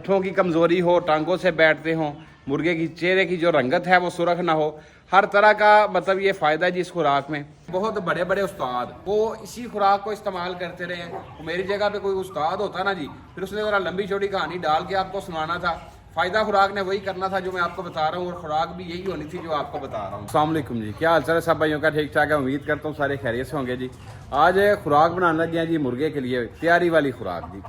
पट्ठों की कमज़ोरी हो, टांगों से बैठते हों, मुर्गे की चेहरे की जो रंगत है वो सुरख ना हो, हर तरह का मतलब ये फ़ायदा है जी इस खुराक में। बहुत बड़े बड़े उस्ताद वो इसी खुराक को इस्तेमाल करते रहे हैं। तो मेरी जगह पे कोई उस्ताद होता ना जी, फिर उसने ज़रा लंबी छोटी कहानी डाल के आपको सुनाना था। फ़ायदा खुराक ने वही करना था जो मैं आपको बता रहा हूँ, और खुराक भी यही होनी थी जो आपको बता रहा हूँ। अस्सलाम वालेकुम जी, क्या हाल चाल है सब भाइयों का? ठीक ठाक है, उम्मीद करता हूँ सारे खैरियत से होंगे जी। आज खुराक बनाने लगे हैं जी मुर्गे के लिए, तैयारी वाली खुराक जी।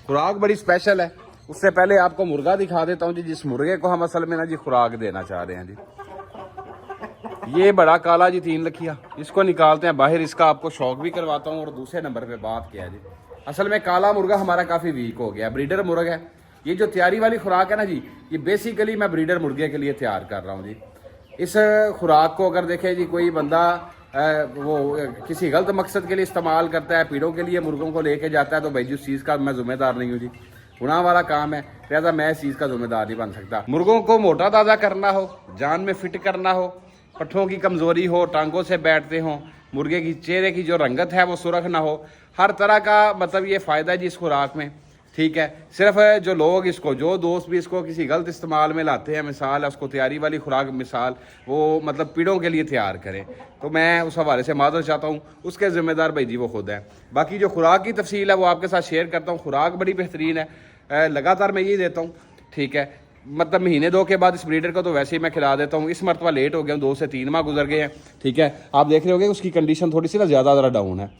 खुराक बड़ी स्पेशल है। उससे पहले आपको मुर्गा दिखा देता हूँ जी, जिस मुर्गे को हम असल में ना जी खुराक देना चाह रहे हैं जी। ये बड़ा काला जी 3 लखिया, इसको निकालते हैं बाहर, इसका आपको शौक भी करवाता हूँ। और दूसरे नंबर पे बात किया जी, असल में काला मुर्गा हमारा काफ़ी वीक हो गया, ब्रीडर मुर्गा है। ये जो तैयारी वाली खुराक है ना जी, ये बेसिकली मैं ब्रीडर मुर्गे के लिए तैयार कर रहा हूँ जी। इस खुराक को अगर देखें जी, कोई बंदा वो किसी गलत मकसद के लिए इस्तेमाल करता है, पीड़ों के लिए मुर्गों को लेके जाता है, तो भाई जिस चीज़ का मैं जिम्मेदार नहीं हूँ जी, गुनाह वाला काम है, लिहाजा मैं इस चीज़ का जिम्मेदार नहीं बन सकता। मुर्गों को मोटा ताज़ा करना हो, जान में फिट करना हो, पट्ठों की कमज़ोरी हो, टांगों से बैठते हों, मुर्गे की चेहरे की जो रंगत है वो सुरख ना हो, हर तरह का मतलब ये फ़ायदा है जी इस खुराक में। ठीक है, सिर्फ जो लोग इसको, जो दोस्त भी इसको किसी गलत इस्तेमाल में लाते हैं, मिसाल है उसको तैयारी वाली खुराक मिसाल वो मतलब पीड़ों के लिए तैयार करें, तो मैं उस हवाले से माजरत चाहता हूँ। उसके ज़िम्मेदार भाई जी वो खुद है। बाकी जो खुराक की तफसील है वो आपके साथ शेयर करता हूँ। खुराक बड़ी बेहतरीन है, लगातार मैं ये देता हूँ। ठीक है, मतलब महीने 2 के बाद इस ब्रीडर को तो वैसे ही मैं खिला देता हूँ। इस मरतबा लेट हो गया हूँ, 2 से 3 माह गुजर गए हैं। ठीक है, आप देख रहे होंगे उसकी कंडीशन थोड़ी सी ना ज़्यादा डाउन है।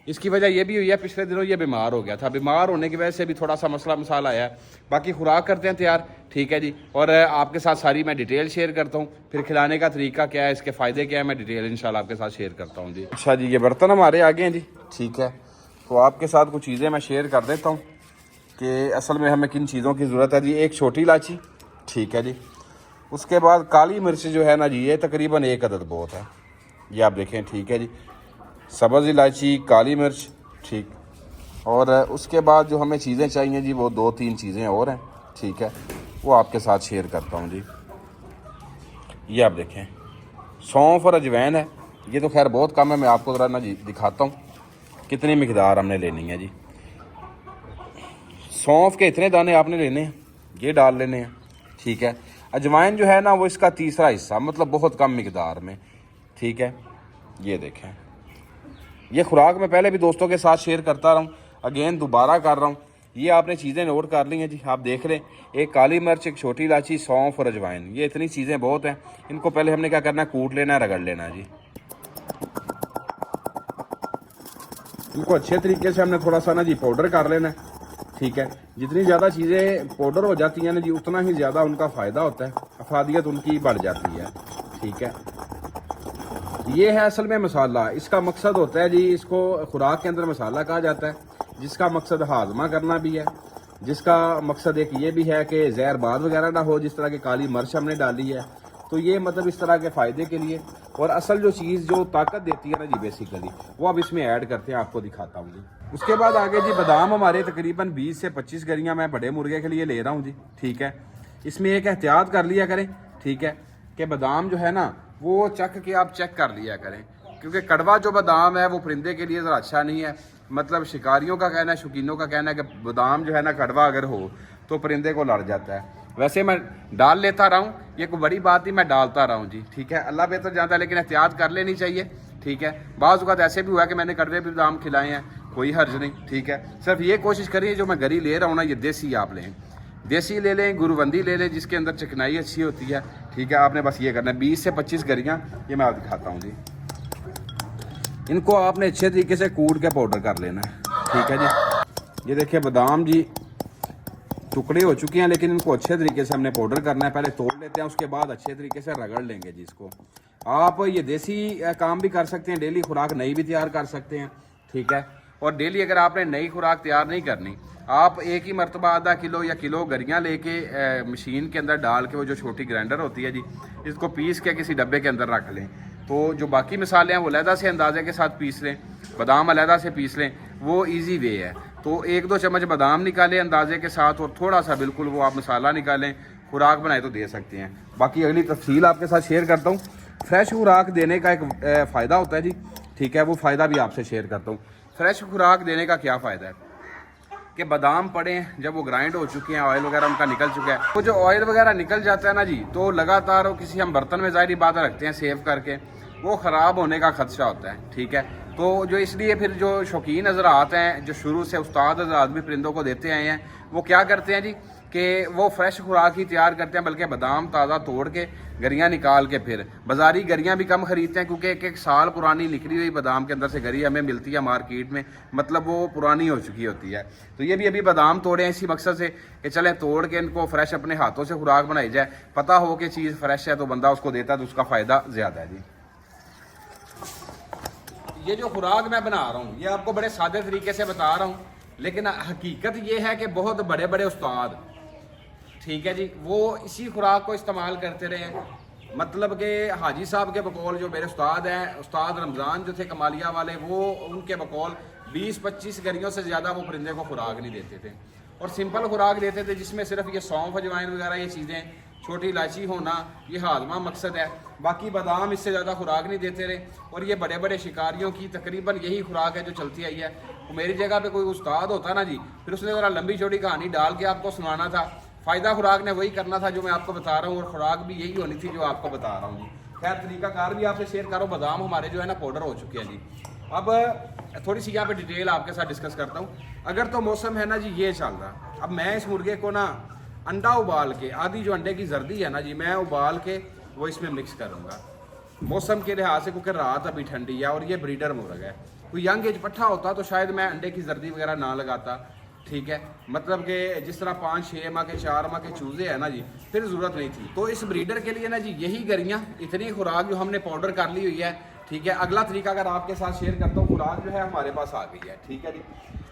इसकी वजह ये भी हुई है, पिछले दिनों ये बीमार हो गया था, बीमार होने की वजह से भी थोड़ा सा मसला मसाला आया है। बाकी खुराक करते हैं तैयार, ठीक है जी, और आपके साथ सारी मैं डिटेल शेयर करता हूँ। फिर खिलाने का तरीका क्या है, इसके फ़ायदे क्या है, मैं डिटेल इंशाल्लाह आपके साथ शेयर करता हूँ जी। अच्छा जी, ये बर्तन हमारे आगे हैं जी। ठीक है, तो आपके साथ कुछ चीज़ें मैं शेयर कर देता हूँ कि असल में हमें किन चीज़ों की ज़रूरत है जी। एक छोटी इलायची, ठीक है जी। उसके बाद काली मिर्च जो है ना जी, ये तकरीबन 1 अदद बहुत है, ये आप देखें, ठीक है जी। सब्ज़ इलायची, काली मिर्च, ठीक। और उसके बाद जो हमें चीज़ें चाहिए जी, वो 2-3 चीज़ें और हैं, ठीक है, वो आपके साथ शेयर करता हूँ जी। ये आप देखें, सौंफ और अजवैन है। ये तो खैर बहुत कम है, मैं आपको ज़रा ना जी दिखाता हूँ कितनी मिकदार हमने लेनी है जी। सौंफ के इतने दाने आपने लेने हैं, ये डाल लेने हैं, ठीक है। अजवाइन जो है ना वो इसका तीसरा हिस्सा, मतलब बहुत कम मिकदार में, ठीक है। ये देखें, ये खुराक मैं पहले भी दोस्तों के साथ शेयर करता रहा हूँ, अगेन दोबारा कर रहा हूँ। ये आपने चीज़ें नोट कर ली हैं जी, आप देख लें। एक काली मिर्च, एक छोटी इलायची, सौंफ और अजवाइन, ये इतनी चीज़ें बहुत हैं। इनको पहले हमने क्या करना है, कूट लेना है, रगड़ लेना है जी। इनको अच्छे तरीके से हमने थोड़ा सा ना जी पाउडर कर लेना है, ठीक है। जितनी ज़्यादा चीज़ें पाउडर हो जाती हैं ना जी, उतना ही ज़्यादा उनका फ़ायदा होता है, अफादियत उनकी बढ़ जाती है, ठीक है। ये है असल में मसाला। इसका मकसद होता है जी, इसको खुराक के अंदर मसाला कहा जाता है, जिसका मकसद हाजमा करना भी है, जिसका मकसद एक ये भी है कि जहरबाद वगैरह ना हो। जिस तरह की काली मिर्च हमने डाली है, तो ये मतलब इस तरह के फ़ायदे के लिए। और असल जो चीज़ जो ताकत देती है ना जी बेसिकली, वो अब इसमें ऐड करते हैं, आपको दिखाता हूँ जी। उसके बाद आगे जी बादाम हमारे तकरीबन 20 से 25 गरियाँ मैं बड़े मुर्गे के लिए ले रहा हूँ जी, ठीक है। इसमें एक एहतियात कर लिया करें, ठीक है, कि बादाम जो है ना वो चख के आप चेक कर लिया करें, क्योंकि कड़वा जो बादाम है वो परिंदे के लिए ज़रा अच्छा नहीं है। मतलब शिकारियों का कहना है, शौकीनों का कहना है कि बादाम जो है ना कड़वा अगर हो तो परिंदे को लड़ जाता है। वैसे मैं डाल लेता रहा हूँ, ये कोई बड़ी बात नहीं, मैं डालता रहा हूँ जी, ठीक है। अल्लाह बेहतर जानता है, लेकिन एहतियात कर लेनी चाहिए, ठीक है। बाज़ औक़ात ऐसे भी हुआ है कि मैंने कड़वे भी बादाम खिलाए हैं, कोई हर्ज नहीं, ठीक है। सिर्फ ये कोशिश करिए जो मैं गरी ले रहा हूँ ना, ये देसी आप लें, देसी ले लें, गुरुबंदी ले लें, जिसके अंदर चिकनाई अच्छी होती है, ठीक है। आपने बस ये करना है, 20 से 25 गरियाँ, ये मैं आप दिखाता हूँ जी। इनको आपने अच्छे तरीके से कूट के पाउडर कर लेना है, ठीक है जी। ये देखिए बादाम जी टुकड़े हो चुके हैं, लेकिन इनको अच्छे तरीके से हमने पाउडर करना है। पहले तोड़ लेते हैं, उसके बाद अच्छे तरीके से रगड़ लेंगे जी इसको। आप ये देसी काम भी कर सकते हैं, डेली खुराक नई भी तैयार कर सकते हैं, ठीक है। और डेली अगर आपने नई खुराक तैयार नहीं करनी, आप एक ही मरतबा आधा किलो या किलो गरियाँ लेके मशीन के अंदर डाल के, वो जो छोटी ग्राइंडर होती है जी, इसको पीस के किसी डब्बे के अंदर रख लें। तो जो बाकी मसाले हैं वो अलहदा से अंदाजे के साथ पीस लें, बादाम अलहदा से पीस लें, वो ईजी वे है। तो 1-2 चम्मच बादाम निकालें अंदाजे के साथ, और थोड़ा सा बिल्कुल वो आप मसाला निकालें, खुराक बनाए तो दे सकते हैं। बाकी अगली तफसील आपके साथ शेयर करता हूँ। फ्रेश खुराक देने का एक फ़ायदा होता है जी, ठीक है, वो फ़ायदा भी आपसे शेयर करता हूँ। फ्रेश खुराक देने का क्या फ़ायदा है? कि बादाम पड़े जब वो ग्राइंड हो चुके हैं, ऑयल वगैरह उनका निकल चुका है, वो जो ऑयल वगैरह निकल जाता है ना जी, तो लगातार वो किसी हम बर्तन में ज़ाहिर बात रखते हैं सेव करके, वो ख़राब होने का खदशा होता है। ठीक है, तो जो इसलिए फिर जो शौकीन हज़रात हैं, जो शुरू से उस्ताद हज़रात भी परिंदों को देते आए हैं, वो क्या करते हैं जी कि वो फ्रेश खुराक ही तैयार करते हैं, बल्कि बादाम ताज़ा तोड़ के गरियाँ निकाल के फिर बाज़ारी गरियाँ भी कम ख़रीदते हैं, क्योंकि एक एक साल पुरानी निकली हुई बादाम के अंदर से गरी हमें मिलती है मार्केट में, मतलब वो पुरानी हो चुकी होती है। तो ये भी अभी बादाम तोड़े हैं इसी मकसद से कि चलें तोड़ के इनको फ्रेश अपने हाथों से खुराक बनाई जाए, पता हो कि चीज़ फ्रेश है तो बंदा उसको देता है तो उसका फ़ायदा ज़्यादा है जी। ये जो खुराक मैं बना रहा हूँ ये आपको बड़े सादे तरीके से बता रहा हूँ, लेकिन हकीकत ये है कि बहुत बड़े बड़े उस्ताद, ठीक है जी, वो इसी खुराक को इस्तेमाल करते रहे हैं। मतलब कि हाजी साहब के बकौल जो मेरे उस्ताद हैं, उस्ताद रमज़ान जो थे कमालिया वाले, वो उनके बकौल 20-25 गरियों से ज़्यादा वो परिंदे को खुराक नहीं देते थे, और सिंपल खुराक देते थे जिसमें सिर्फ ये सौंफ अजवाइन वगैरह ये चीज़ें, छोटी इलायची होना, ये हाजमा मकसद है, बाकी बादाम इससे ज़्यादा खुराक नहीं देते रहे। और ये बड़े बड़े शिकारियों की तकरीबन यही खुराक है जो चलती आई है। तो मेरी जगह पे कोई उस्ताद होता ना जी, फिर उसने ज़रा लंबी चौड़ी कहानी डाल के आपको सुनाना था, फ़ायदा खुराक ने वही करना था जो मैं आपको बता रहा हूँ, और खुराक भी यही होनी थी जो आपको बता रहा हूँ जी। खैर तरीकाकार भी आपसे शेयर करो। बादाम हमारे जो है ना पाउडर हो चुके हैं जी। अब थोड़ी सी यहाँ पे डिटेल आपके साथ डिस्कस करता हूँ। अगर तो मौसम है ना जी ये चल रहा, अब मैं इस मुर्गे को ना अंडा उबाल के, आधी जो अंडे की जर्दी है ना जी, मैं उबाल के वो इसमें मिक्स करूँगा मौसम के लिहाज से, क्योंकि रात अभी ठंडी है और ये ब्रीडर मुर्गा है। कोई यंग एज पट्ठा होता तो शायद मैं अंडे की जर्दी वगैरह ना लगाता, ठीक है, मतलब कि जिस तरह 5-6 माह के 4 माह के चूजे हैं ना जी, फिर ज़रूरत नहीं थी। तो इस ब्रीडर के लिए ना जी यही गरियाँ, इतनी खुराक जो हमने पाउडर कर ली हुई है, ठीक है। अगला तरीका अगर आपके साथ शेयर करता हूँ, खुराक जो है हमारे पास आ गई है, ठीक है जी।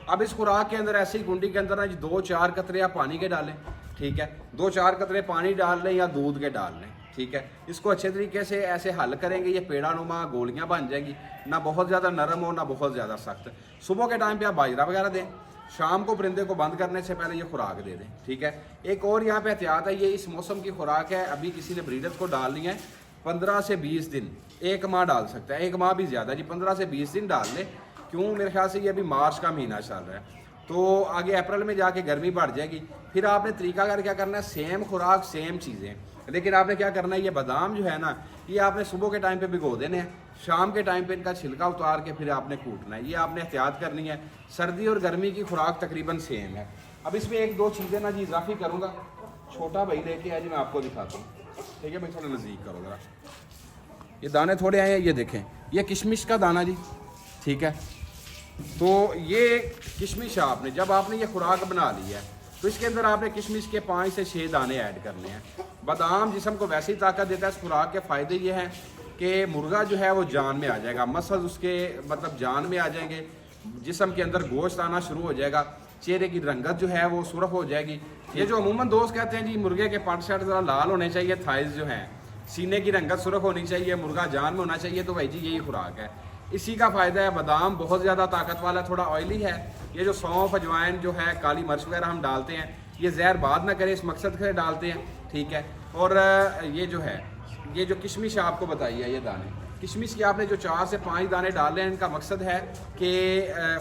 अब इस खुराक के अंदर ऐसे ही कुंडी के अंदर ना जी 2-4 कतरे आप पानी के डालें, ठीक है, 2-4 कतरे पानी डाल लें या दूध के डाल लें, ठीक है। इसको अच्छे तरीके से ऐसे हल करेंगे, ये पेड़ानुमा गोलियाँ बन जाएंगी, ना बहुत ज़्यादा नरम हो ना बहुत ज़्यादा सख्त। सुबह के टाइम पे आप बाजरा वगैरह दें, शाम को परिंदे को बंद करने से पहले ये खुराक दे दें, ठीक है। एक और यहाँ पे एहतियात है, ये इस मौसम की खुराक है, अभी किसी ने ब्रीडर्स को डालनी है 15 से 20 दिन, 1 माह डाल सकता है, 1 माह भी ज़्यादा जी, 15 से 20 दिन डाल ले। क्यों, मेरे ख्याल से ये अभी मार्च का महीना चल रहा है, तो आगे अप्रैल में जाके गर्मी बढ़ जाएगी। फिर आपने तरीकाकार क्या करना है, सेम खुराक सेम चीज़ें, लेकिन आपने क्या करना है, ये बादाम जो है ना, ये आपने सुबह के टाइम पे भिगो देने हैं, शाम के टाइम पे इनका छिलका उतार के फिर आपने कूटना है। ये आपने एहतियात करनी है। सर्दी और गर्मी की खुराक तकरीबन सेम है। अब इसमें 1-2 चीज़ें ना जी इजाफी करूँगा, छोटा भाई लेके आए जी, मैं आपको दिखाता हूँ, ठीक है भाई, थोड़ा नज़दीक करो ज़रा। ये दाने थोड़े आए हैं, ये देखें, ये किशमिश का दाना जी, ठीक है। तो ये किशमिश आपने जब आपने ये खुराक बना ली है, तो इसके अंदर आपने किशमिश के 5 से 6 दाने ऐड करने हैं। बादाम जिस्म को वैसे ही ताकत देता है, इस खुराक के फ़ायदे ये हैं कि मुर्गा जो है वो जान में आ जाएगा, मसल्स उसके मतलब जान में आ जाएंगे, जिस्म के अंदर गोश्त आना शुरू हो जाएगा, चेहरे की रंगत जो है वो सुर्ख हो जाएगी। ये जो अमूमन दोस्त कहते हैं जी मुर्गे के पट शट ज़रा लाल होने चाहिए, थाइज जो हैं, सीने की रंगत सुर्ख होनी चाहिए, मुर्गा जान में होना चाहिए, तो भाई जी यही खुराक है, इसी का फ़ायदा है। बादाम बहुत ज़्यादा ताकत वाला, थोड़ा ऑयली है। ये जो सौंफ अजवाइन जो है, काली मिर्च वगैरह हम डालते हैं, ये जहर बाद ना करे, इस मकसद से डालते हैं, ठीक है। और ये जो है, ये जो किशमिश आपको बताई है, ये दाने किशमिश की आपने जो 4 से 5 दाने डाले हैं, इनका मकसद है कि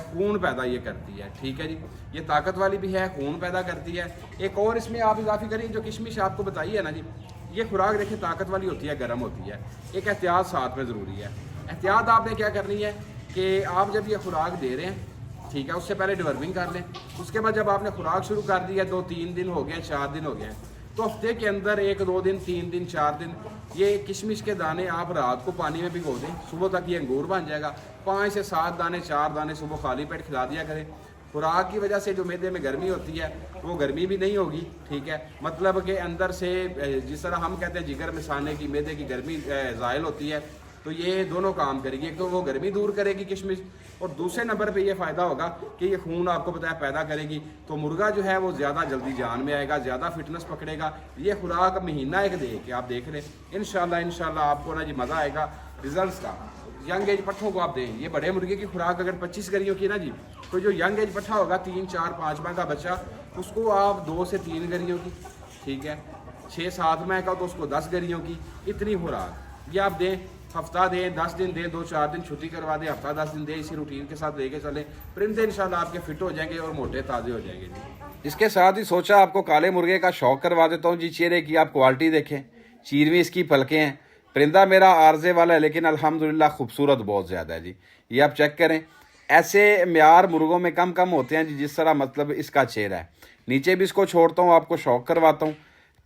खून पैदा ये करती है, ठीक है जी। ये ताकत वाली भी है, खून पैदा करती है। एक और इसमें आप इजाफी करिए, जो किशमिश आपको बताई है ना जी, ये खुराक देखिए ताकत वाली होती है, गर्म होती है। एक एहतियात साथ में ज़रूरी है। एहतियात आपने क्या करनी है कि आप जब ये खुराक दे रहे हैं, ठीक है, उससे पहले डिवर्मिंग कर लें। उसके बाद जब आपने खुराक शुरू कर दी है, 2-3 दिन हो गए, 4 दिन हो गए, तो हफ्ते के अंदर 1-2 दिन, 3 दिन, 4 दिन ये किशमिश के दाने आप रात को पानी में भिगो दें, सुबह तक ये अंगूर बन जाएगा। 5 से 7 दाने, 4 दाने सुबह खाली पेट खिला दिया करें। खुराक की वजह से जो मैदे में गर्मी होती है वो गर्मी भी नहीं होगी, ठीक है। मतलब कि अंदर से जिस तरह हम कहते हैं जिगर में साने की, मैदे की गर्मी ज़ायल होती है, तो ये दोनों काम करेगी। एक तो वो गर्मी दूर करेगी किशमिश, और दूसरे नंबर पे ये फ़ायदा होगा कि ये खून आपको पता है पैदा करेगी, तो मुर्गा जो है वो ज़्यादा जल्दी जान में आएगा, ज़्यादा फिटनेस पकड़ेगा। ये खुराक महीना एक दे के आप देख लें, इंशाल्लाह आपको ना जी मज़ा आएगा रिजल्ट्स का। यंग एज पट्ठों को आप दें, ये बड़े मुर्गे की खुराक अगर 25 गरियों की ना जी, तो जो यंग एज पट्ठा होगा 3, 4, 5 माह का बच्चा, उसको आप 2 से 3 गरियों की, ठीक है, 6-7 माह का तो उसको 10 गरियों की, इतनी खुराक ये आप दें। हफ्ता दें, 10 दिन दें, 2-4 दिन छुट्टी करवा दें, हफ्ता 10 दिन दें, इसी रूटीन के साथ लेके चलें, परिंदे इंशाल्लाह आपके फिट हो जाएंगे और मोटे ताज़े हो जाएंगे जी। इसके साथ ही सोचा आपको काले मुर्गे का शौक करवा देता हूँ जी। चेहरे की आप क्वालिटी देखें, चीरवी इसकी पलकें हैं। परिंदा मेरा आर्जे वाला है लेकिन अल्हम्दुलिल्लाह खूबसूरत बहुत ज़्यादा है जी। ये आप चेक करें, ऐसे म्यार मुर्गों में कम कम होते हैं जी जिस तरह मतलब इसका चेहरा है। नीचे भी इसको छोड़ता हूँ, आपको शौक करवाता हूँ।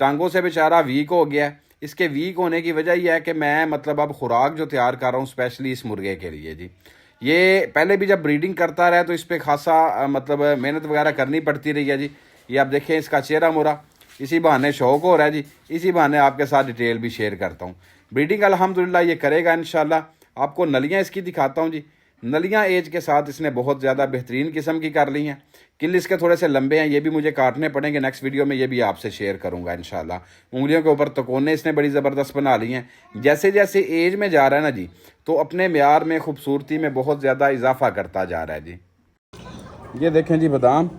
टांगों से बेचारा वीक हो गया है। इसके वीक होने की वजह यह है कि मैं मतलब अब खुराक जो तैयार कर रहा हूँ स्पेशली इस मुर्गे के लिए जी। ये पहले भी जब ब्रीडिंग करता रहा तो इस पर खासा मतलब मेहनत वगैरह करनी पड़ती रही है जी। ये आप देखें इसका चेहरा मोरा, इसी बहाने शौक हो रहा है जी, इसी बहाने आपके साथ डिटेल भी शेयर करता हूँ। ब्रीडिंग अल्हम्दुलिल्लाह ये करेगा इंशाल्लाह। आपको नलियाँ इसकी दिखाता हूँ जी। नलियाँ एज के साथ इसने बहुत ज़्यादा बेहतरीन किस्म की कर ली हैं। किल इसके थोड़े से लंबे हैं, ये भी मुझे काटने पड़ेंगे। नेक्स्ट वीडियो में ये भी आपसे शेयर करूंगा इंशाल्लाह। उंगलियों के ऊपर तकोने इसने बड़ी ज़बरदस्त बना ली हैं। जैसे जैसे एज में जा रहा है ना जी, तो अपने म्यार में खूबसूरती में बहुत ज़्यादा इजाफा करता जा रहा है जी। ये देखें जी बादाम,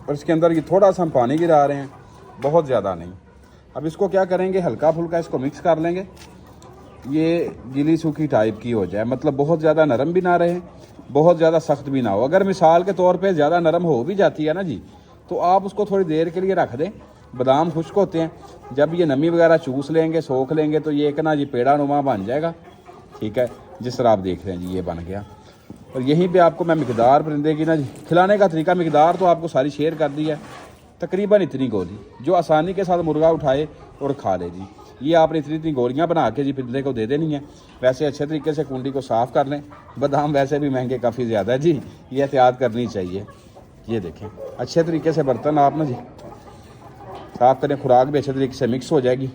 और इसके अंदर ये थोड़ा सा हम पानी गिरा रहे हैं, बहुत ज़्यादा नहीं। अब इसको क्या करेंगे, हल्का फुल्का इसको मिक्स कर लेंगे। ये गीली सूखी टाइप की हो जाए, मतलब बहुत ज़्यादा नरम भी ना रहे, बहुत ज़्यादा सख्त भी ना हो। अगर मिसाल के तौर पे ज़्यादा नरम हो भी जाती है ना जी, तो आप उसको थोड़ी देर के लिए रख दें। बादाम खुश्क होते हैं, जब ये नमी वगैरह चूस लेंगे, सोख लेंगे, तो ये एक ना जी पेड़ा नुमा बन जाएगा। ठीक है, जिस तरह आप देख रहे हैं जी, ये बन गया। और यहीं पे आपको मैं मिकदार परिंदे की ना जी खिलाने का तरीका, मिकदार तो आपको सारी शेयर कर दी है। तकरीबन इतनी गोली जो आसानी के साथ मुर्गा उठाए और खा ले जी। ये आपने इतनी इतनी गोलियां बना के जी परिंदे को दे देनी है। वैसे अच्छे तरीके से कुंडी को साफ़ कर लें। बादाम वैसे भी महंगे काफ़ी ज़्यादा है जी, ये एहतियात करनी चाहिए। ये देखें, अच्छे तरीके से बर्तन आप ना जी साफ़ करें, खुराक भी अच्छे तरीके से मिक्स हो जाएगी।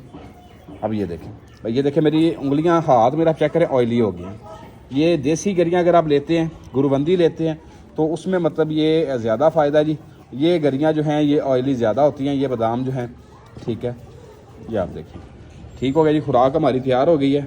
अब ये देखें मेरी उंगलियाँ, हाथ मेरा चेक करें, ऑयली हो गए हैं। ये देसी गरियाँ अगर आप लेते हैं, गुरुबंदी लेते हैं, तो उसमें मतलब ये ज़्यादा फ़ायदा जी। ये गरियाँ जो हैं ये ऑयली ज़्यादा होती हैं, ये बादाम जो हैं। ठीक है, ये आप देखें, ठीक हो गया जी। खुराक हमारी तैयार हो गई है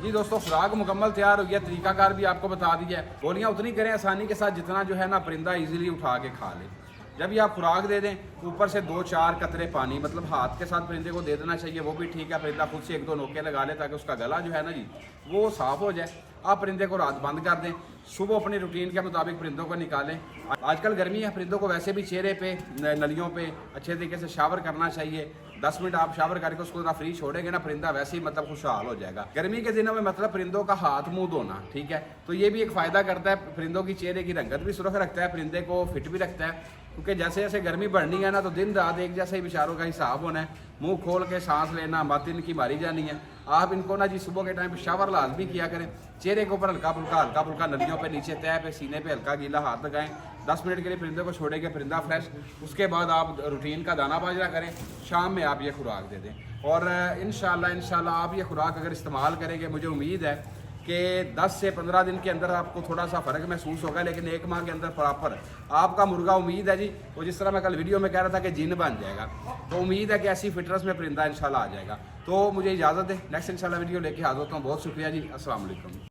जी। दोस्तों खुराक मुकम्मल तैयार हो गया, तरीकाकार भी आपको बता दिया है। गोलियाँ उतनी करें आसानी के साथ जितना जो है ना परिंदा इजीली उठा के खा ले। जब ये आप खुराक दे दें, ऊपर से 2-4 कतरे पानी, मतलब हाथ के साथ परिंदे को दे देना चाहिए, वो भी ठीक है। परिंदा खुद से 1-2 नोके लगा ले ताकि उसका गला जो है ना जी वो साफ़ हो जाए। आप परिंदे को रात बंद कर दें, सुबह अपनी रूटीन के मुताबिक परिंदों को निकालें। आजकल गर्मी है, परिंदों को वैसे भी चेहरे पे, नलियों पे अच्छे तरीके से शावर करना चाहिए। 10 मिनट आप शावर करके उसको ना फ्री छोड़ेंगे ना, परिंदा वैसे ही मतलब खुशहाल हो जाएगा। गर्मी के दिनों में मतलब परिंदों का हाथ मुंह धोना, ठीक है, तो ये भी एक फ़ायदा करता है। परिंदों की चेहरे की रंगत भी सुरख रखता है, परिंदे को फिट भी रखता है। क्योंकि जैसे जैसे गर्मी बढ़नी है ना, तो दिन रात एक जैसे ही बेचारों का हिसाब होना है। मुंह खोल के सांस लेना, मत इनकी मारी जानी है। आप इनको ना जी सुबह के टाइम पे शावर लाजमी किया करें। चेहरे के ऊपर हल्का फुल्का नलियों पे, नीचे तय पे, सीने पे हल्का गीला हाथ लगाएं। 10 मिनट के लिए परिंदे को छोड़ेंगे, परिंदा फ्रेश। उसके बाद आप रूटीन का दाना बाजरा करें, शाम में आप ये खुराक दे दें। और इंशाल्लाह आप ये खुराक अगर इस्तेमाल करेंगे, मुझे उम्मीद है कि 10 से 15 दिन के अंदर आपको थोड़ा सा फ़र्क महसूस होगा। लेकिन 1 माह के अंदर प्रॉपर आपका मुर्गा, उम्मीद है जी, वो जिस तरह मैं कल वीडियो में कह रहा था कि जिन बन जाएगा, तो उम्मीद है कि ऐसी फिटनेस में परिंदा इंशाल्लाह आ जाएगा। तो मुझे इजाज़त है, नेक्स्ट इंशाल्लाह वीडियो लेके हाजिर होता हूँ। बहुत शुक्रिया जी, अस्सलाम वालेकुम।